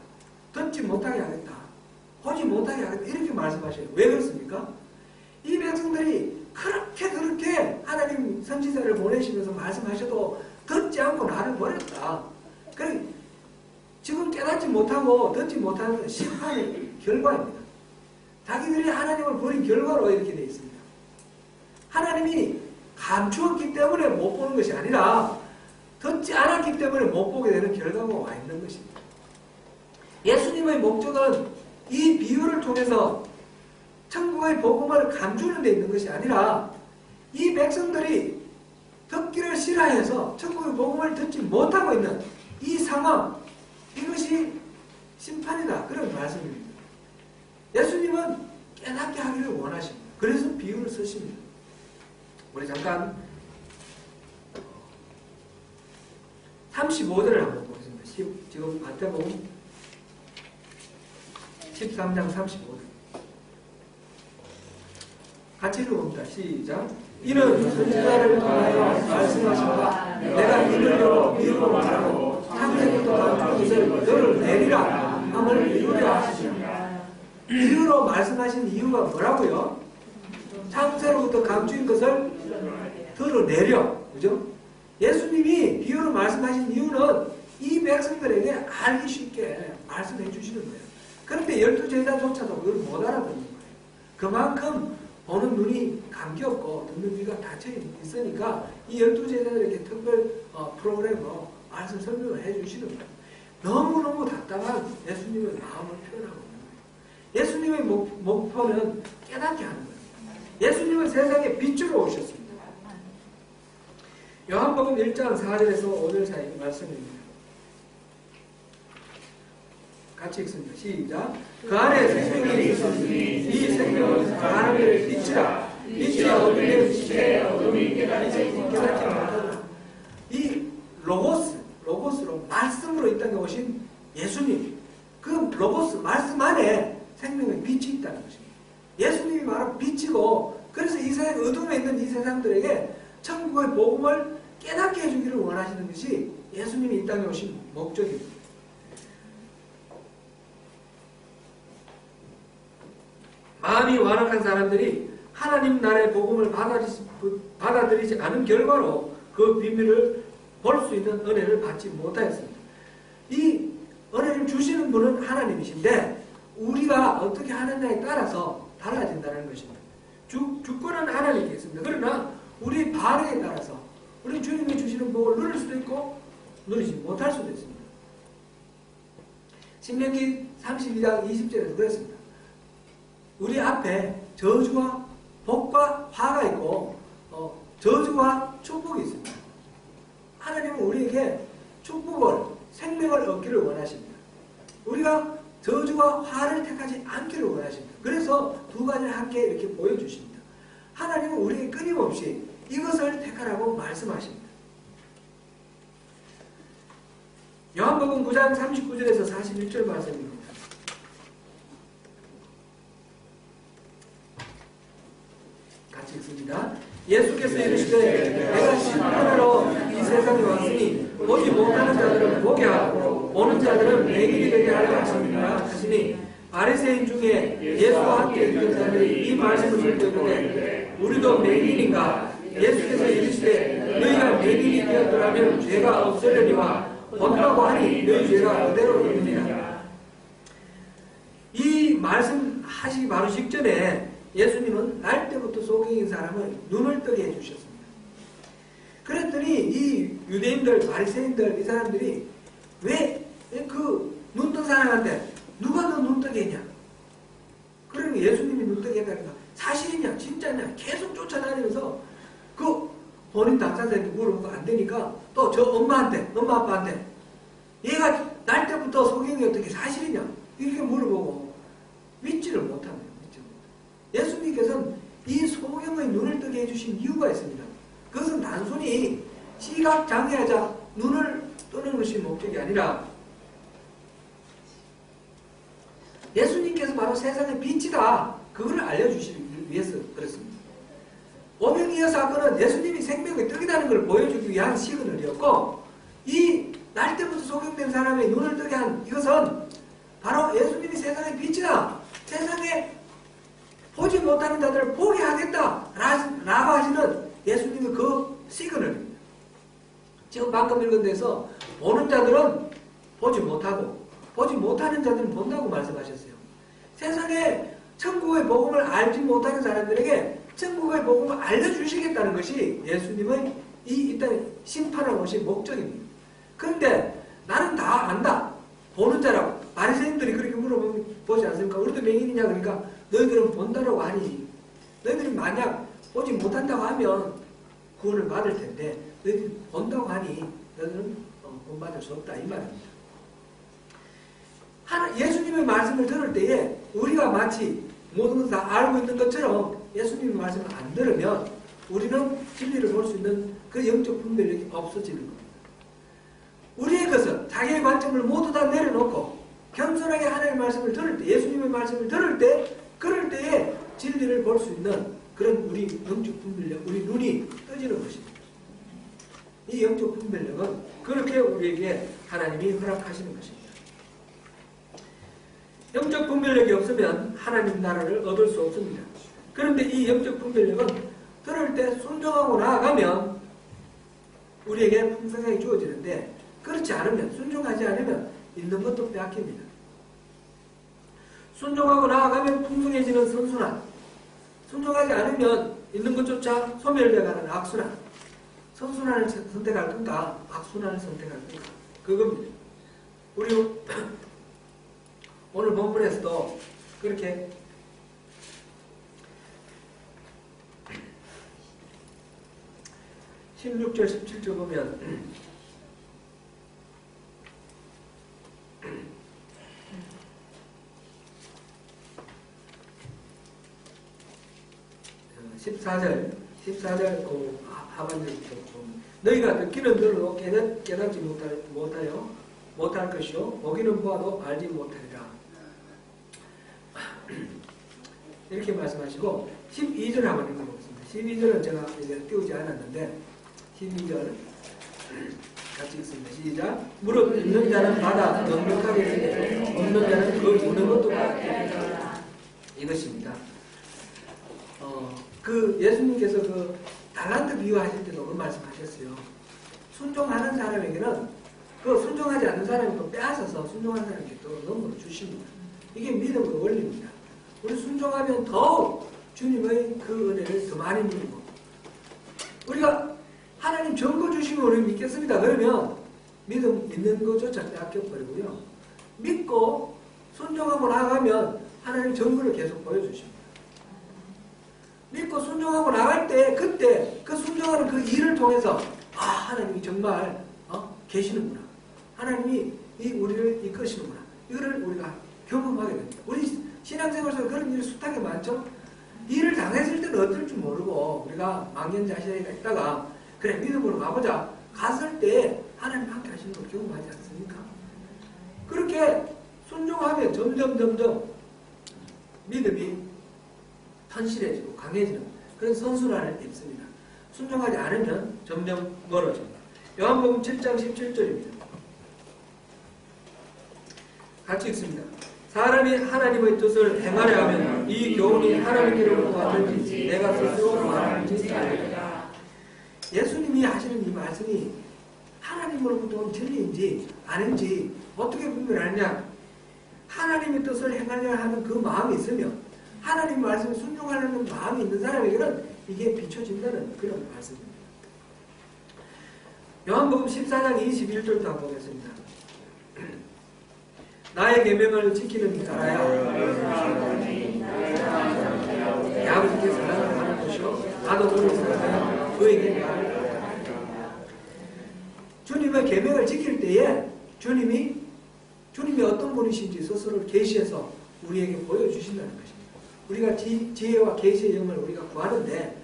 듣지 못하게 하겠다. 보지 못하게 하겠다. 이렇게 말씀하셔요. 왜 그렇습니까? 이 백성들이 그렇게 하나님 선지자를 보내시면서 말씀하셔도 듣지 않고 나를 버렸다. 그래 지금 깨닫지 못하고 듣지 못하는 건 심판의 결과입니다. 자기들이 하나님을 버린 결과로 이렇게 되어 있습니다. 하나님이 감추었기 때문에 못 보는 것이 아니라 듣지 않았기 때문에 못 보게 되는 결과가 와 있는 것입니다. 예수님의 목적은 이 비유를 통해서 천국의 복음을 감추는 데 있는 것이 아니라 이 백성들이 듣기를 싫어해서 천국의 복음을 듣지 못하고 있는 이 상황, 이것이 심판이다. 그런 말씀입니다. 예수님은 깨닫게 하기를 원하십니다. 그래서 비유를 쓰십니다. 우리 잠깐 35절을 한번 보겠습니다. 지금 마태복음 13장 35절 같이 읽어봅니다. 시작. 이는 선지자를 통하여 말씀하신 바 내가 이들로 비유로 말하고 창세부터 감춘 것을 너를 내리라 함을 이루려 하시니라. 비유로 말씀하신 이유가 뭐라고요? 창세로부터 감춘 것을 드러내려. 그죠? 예수님이 비유로 말씀하신 이유는 이 백성들에게 알기 쉽게 말씀해 주시는 거예요. 그런데 12제자조차도 그걸 못 알아듣는 거예요. 그만큼 보는 눈이 감겼고 듣는 귀가 닫혀 있으니까 이 12제자들에게 특별 프로그램으로 말씀 설명을 해 주시는 거예요. 너무너무 답답한 예수님의 마음을 표현하고 있는 거예요. 예수님의 목표는 깨닫게 하는 거예요. 예수님은 세상에 빛으로 오셨습니다. 요한복음 1장 4절에서 5절 사이 말씀입니다. 같이 읽습니다. 시작. 그 안에 생명이 있었으니 이 생명은 사람의 빛이라. 빛이 어둠에 비치되 어둠이 깨닫지 못하더라. 이 로고스로 말씀으로 이 땅에 오신 예수님, 그 로고스 말씀 안에 생명의 빛이 있다는 것입니다. 예수님이 바로 빛이고, 그래서 이 세상 어둠에 있는 이 세상들에게 천국의 복음을 깨닫게 해주기를 원하시는 것이 예수님이 이 땅에 오신 목적입니다. 마음이 완악한 사람들이 하나님 나라의 복음을 받아들이지 않은 결과로 그 비밀을 볼 수 있는 은혜를 받지 못하였습니다. 이 은혜를 주시는 분은 하나님이신데 우리가 어떻게 하느냐에 따라서 달라진다는 것입니다. 주권은 하나님께 있습니다. 그러나 우리 반응에 따라서 우리 주님이 주시는 복을 누릴 수도 있고 누리지 못할 수도 있습니다. 신명기 32장 20절에서 그랬습니다. 우리 앞에 저주와 복과 화가 있고 저주와 축복이 있습니다. 하나님은 우리에게 축복을, 생명을 얻기를 원하십니다. 우리가 저주와 화를 택하지 않기를 원하십니다. 그래서 두 가지를 함께 이렇게 보여주십니다. 하나님은 우리에게 끊임없이 이것을 택하라고 말씀하십니다. 요한복음 9장 39절에서 41절 말씀입니다. 같이 읽습니다. 예수께서 이르시되 내가 심판하러 이 세상에 왔으니 보지 못하는 자들은 보게 하고 보는 자들은 맹인이 되게 하려 하시니 바리새인 중에 예수와 함께 있던 자들이 이 말씀을 듣고 있는데 우리도 맹인인가? 예수께서 이르시되 너희가 맹인이 되었더라면 죄가 없으려니와 본다고 하니 너희 죄가 그대로 있느니라. 이 말씀하시기 바로 직전에 예수님은 날 때부터 소경인 사람을 눈을 뜨게 해주셨습니다. 그랬더니 이 유대인들, 바리새인들 이 사람들이 왜 그 눈 뜬 사람한테 누가 너 눈 뜨게 했냐? 그러면 예수님이 눈 뜨게 했다니까 사실이냐 진짜냐 계속 쫓아다니면서 그 본인 당사자에게 물어보고 안 되니까 또 저 엄마한테, 엄마 아빠한테 얘가 날 때부터 소경이 어떻게 사실이냐 이렇게 물어보고 믿지를 못합니다. 예수님께서는 이 소경의 눈을 뜨게 해주신 이유가 있습니다. 그것은 단순히 시각장애자 눈을 뜨는 것이 목적이 아니라 예수님께서 바로 세상의 빛이다. 그걸 알려주시기 위해서 그렇습니다. 오병이어 사건은 예수님이 생명의 떡이라는 걸 보여주기 위한 시그널이었고 이 날 때부터 소경된 사람의 눈을 뜨게 한 이것은 바로 예수님이 세상의 빛이다. 세상에 보지 못하는 자들을 보게 하겠다 라고 하시는 예수님의 그 시그널입니다. 지금 방금 읽은 데서 보는 자들은 보지 못하고 보지 못하는 자들은 본다고 말씀하셨어요. 세상에 천국의 복음을 알지 못하는 사람들에게 천국의 복음을 알려주시겠다는 것이 예수님의 이 땅에 심판하고 오신 목적입니다. 그런데 나는 다 안다. 보는 자라고. 바리새인들이 그렇게 물어보지 않습니까? 우리도 맹인이냐? 그러니까 너희들은 본다라고 하니 너희들이 만약 보지 못한다고 하면 구원을 받을 텐데 너희들이 본다고 하니 너희들은 구원받을 수 없다 이 말입니다. 예수님의 말씀을 들을 때에 우리가 마치 모든 것을 다 알고 있는 것처럼 예수님의 말씀을 안 들으면 우리는 진리를 볼 수 있는 그 영적 분별력이 없어지는 겁니다. 우리의 것은 자기의 관점을 모두 다 내려놓고 겸손하게 하나님의 말씀을 들을 때, 예수님의 말씀을 들을 때, 그럴 때에 진리를 볼 수 있는 그런 우리 영적 분별력, 우리 눈이 떠지는 것입니다. 이 영적 분별력은 그렇게 우리에게 하나님이 허락하시는 것입니다. 영적 분별력이 없으면 하나님 나라를 얻을 수 없습니다. 그런데 이 영적 분별력은 들을 때 순종하고 나아가면 우리에게 풍성하게 주어지는데 그렇지 않으면, 순종하지 않으면 있는 것도 빼앗깁니다. 순종하고 나아가면 풍성해지는 선순환, 순종하지 않으면 있는 것조차 소멸되어가는 악순환, 선순환을 선택할 건가 악순환을 선택할 건가 그겁니다. 우리 오늘 본문에서도 그렇게 16절 17절 보면 14절 그 하반절부터 보면 너희가 듣기는 들어도 깨닫지 못할 것이요 보기는 보아도 알지 못하리라 이렇게 말씀하시고 12절 한번 읽어보겠습니다. 12절은 제가 이제 띄우지 않았는데 12절 같이 읽습니다. 시작. 무릇 있는 자는 받아 넉넉하게 쓰고 없는 자는 그 무는 것도 받아 이것입니다. 그 예수님께서 그 달란트 비유하실 때도 그 말씀하셨어요. 순종하는 사람에게는 그 순종하지 않는 사람이 또 빼앗아서 순종하는 사람에게 또 넘어 주십니다. 이게 믿음의 원리입니다. 우리 순종하면 더욱 주님의 그 은혜를 더 많이 누리고 우리가 하나님 증거 주시면 우리 믿겠습니다. 그러면 믿음 있는 것조차 빼앗겨버리고요. 믿고 순종하고 나가면 하나님 증거를 계속 보여주십니다. 믿고 순종하고 나갈 때 그때 그 순종하는 그 일을 통해서 하나님이 정말 계시는구나. 하나님이 우리를 이끄시는구나. 이거를 우리가 경험하게 됩니다. 우리 신앙생활 속에 그런 일이 숱하게 많죠. 일을 당했을 때는 어떨 줄 모르고 우리가 망연자실하게 있다가 그래 믿음으로 가보자. 갔을 때 하나님 함께 하시는 걸 경험하지 않습니까? 그렇게 순종하면 점점 믿음이 튼실해지고 강해지는 그런 선순환을 입습니다. 순종하지 않으면 점점 멀어집니다. 요한복음 7장 17절입니다. 같이 읽습니다. 사람이 하나님의 뜻을 행하려 하면 이 교훈이 하나님께로부터 왔는지 내가 스스로 말하는지 알리라. 예수님이 하시는 이 말씀이 하나님으로부터 온 진리인지 아닌지 어떻게 분별하느냐. 하나님의 뜻을 행하려 하는 그 마음이 있으면 하나님 말씀에 순종하려는 마음이 있는 사람에게는 이게 비춰진다는 그런 말씀입니다. 요한복음 14장 21절도 한번 보겠습니다. 나의 계명을 지키는 자라야 내 아버지께 사랑을 하는 것이요 나도 그를 사랑하여 그에게 말을 계명을 지킬 때에 주님이 어떤 분이신지 스스로 계시해서 우리에게 보여주신다는 것입니다. 우리가 지혜와 계시의 영을 우리가 구하는데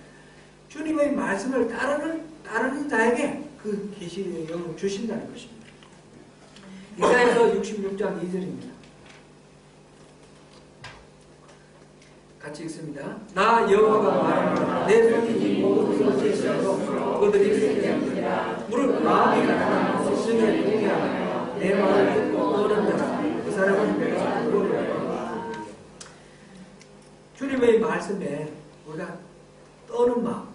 주님의 말씀을 따르는 자에게 그 계시의 영을 주신다는 것입니다. 이사야서 66장 2절입니다. 같이 읽습니다. 나 여호와가 말합니다. 내 손이 모든 것을 지시하고 그들이 생각합니다. 무릇 마음이 가난한 스승의 동의하며 내 말을 듣고 떠는 자 그 사람은 내가 구원을. 주님의 말씀에 우리가 떠는 마음,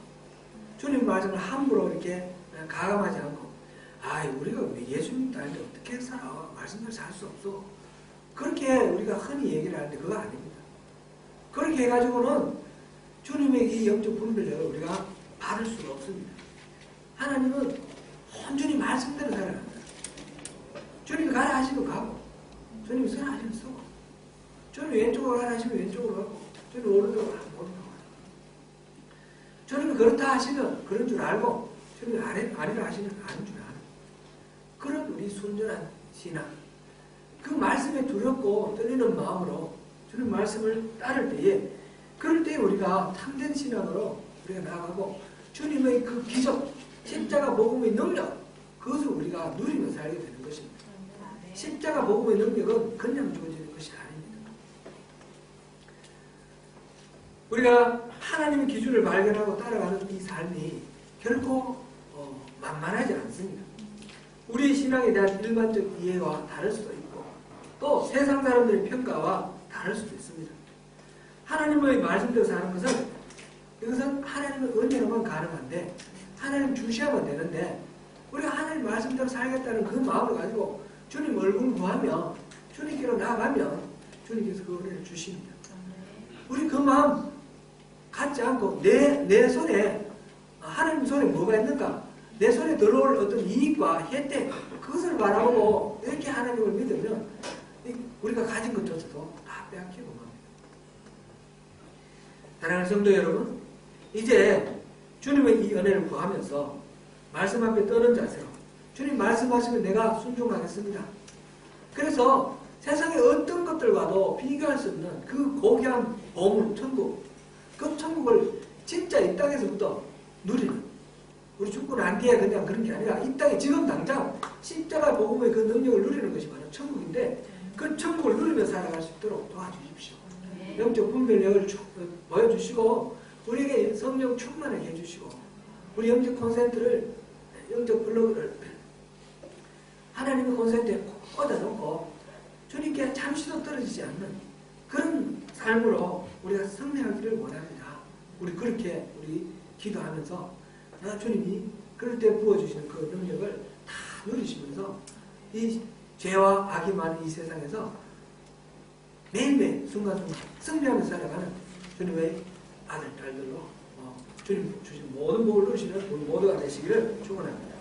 주님 말씀을 함부로 이렇게 가감하지 않고 우리가 왜 예수님 따르는데 어떻게 살아? 말씀대로 살 수 없어. 그렇게 우리가 흔히 얘기를 하는데 그거 아닙니다. 그렇게 해가지고는 주님의 이 영적 분별력을 우리가 받을 수가 없습니다. 하나님은 온전히 말씀대로 살아갑니다. 주님이 가라 하시면 가고, 주님이 서라 하시면 서고, 주님이 왼쪽으로 가라 하시면 왼쪽으로 가고, 주님이 오른쪽으로 가라 오른쪽으로 가고, 주님이 그렇다 하시면 그런 줄 알고, 주님이 아니라 하시면 아닌 줄 아는 그런 우리 순전한 신앙, 그 말씀에 두렵고 떨리는 마음으로 주님 말씀을 따를 때에, 그럴 때 우리가 참된 신앙으로 우리가 나아가고 주님의 그 기적, 십자가 복음의 능력, 그것을 우리가 누리며 살게 되는 것입니다. 십자가 복음의 능력은 그냥 주어지는 것이 아닙니다. 우리가 하나님의 기준을 발견하고 따라가는 이 삶이 결코 만만하지 않습니다. 우리 신앙에 대한 일반적 이해와 다를 수도 있고 또 세상 사람들의 평가와 다를 수도 있습니다. 하나님의 말씀대로 사는 것은 이것은 하나님의 은혜로만 가능한데 하나님 주셔야만 되는데 우리가 하나님 말씀대로 살겠다는 그 마음을 가지고 주님 얼굴 구하며 주님께로 나아가면 주님께서 그 은혜를 주십니다. 우리 그 마음 갖지 않고 내 손에 하나님 손에 뭐가 있는가? 내 손에 들어올 어떤 이익과 혜택 그것을 바라보고 이렇게 하나님을 믿으면 우리가 가진 것조차도 다 빼앗기고 맙니다. 사랑하는 성도 여러분, 이제 주님의 이 은혜를 구하면서 말씀 앞에 떠는 자세로 주님 말씀하시면 내가 순종하겠습니다. 그래서 세상의 어떤 것들과도 비교할 수 없는 그 고귀한 보물, 천국, 그 천국을 진짜 이 땅에서부터 누리는, 우리 죽고 난 뒤에 그냥 그런 게 아니라 이 땅에 지금 당장 십자가 복음의 그 능력을 누리는 것이 바로 천국인데 그 천국을 누리며 살아갈 수 있도록 도와주십시오. 영적 분별력을 보여주시고 우리에게 성령 충만하게 해주시고 우리 영적 콘센트를, 영적 플러그를 하나님의 콘센트에 꽂아놓고 주님께 잠시도 떨어지지 않는 그런 삶으로 우리가 성장하기를 원합니다. 우리 그렇게 기도하면서 주님이 그럴 때 부어주시는 그 능력을 다 누리시면서 이 죄와 악이 많은 이 세상에서 매일매일 순간순간 승리하면서 살아가는 주님의 아들, 딸들로 주님 주신 모든 복을 누리시는 우리 모두가 되시기를 축원합니다.